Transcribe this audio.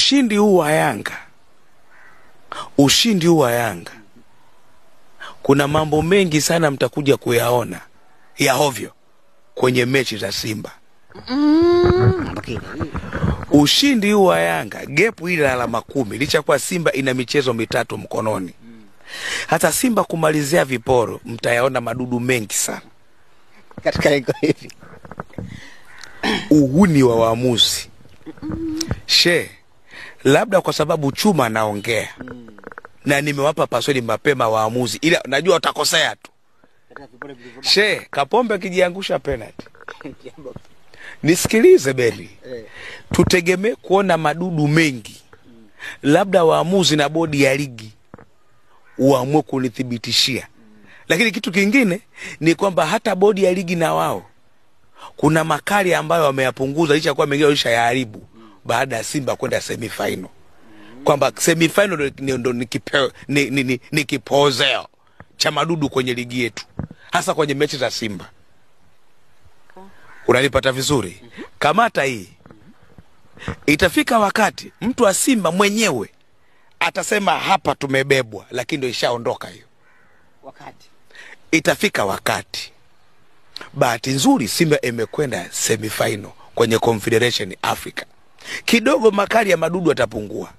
ushindi huu wa Yanga, kuna mambo mengi sana mtakuja kuyaona ya hovyo kwenye mechi za Simba. Ushindi huu wa Yanga, gepu hili la alama 10, licha kwa Simba ina michezo 3 mkononi. Hata Simba kumalizia viporo, mtayaona madudu mengi sana. Katika lengo hivi. Uhuni wa waamuzi. Labda kwa sababu Chuma anaongea. Na nimewapa paswali mapema waamuzi. Ila najua utakosea tu. Kapombe kijiangusha penalty. Nisikilize Beli. Tutegemee kuona madudu mengi. Labda waamuzi na bodi ya ligi uamue kunithibitishia. Lakini kitu kingine ni kwamba hata bodi ya ligi na wao kuna makali ambayo wameyapunguza, licha kwa mengine walishayaharibu baada ya Simba kwenda semifinal. Kwamba semifinal ndio ni kipozeo cha madudu kwenye ligi yetu, hasa kwenye mechi za Simba. Unalipata vizuri? Kamata hii. Itafika wakati mtu wa Simba mwenyewe atasema hapa tumebebwa, lakini ndio ishaondoka hiyo. Itafika wakati. Bahati nzuri Simba imekwenda semifinal kwenye Confederation Africa. Kidogo makali ya madudu atapungua.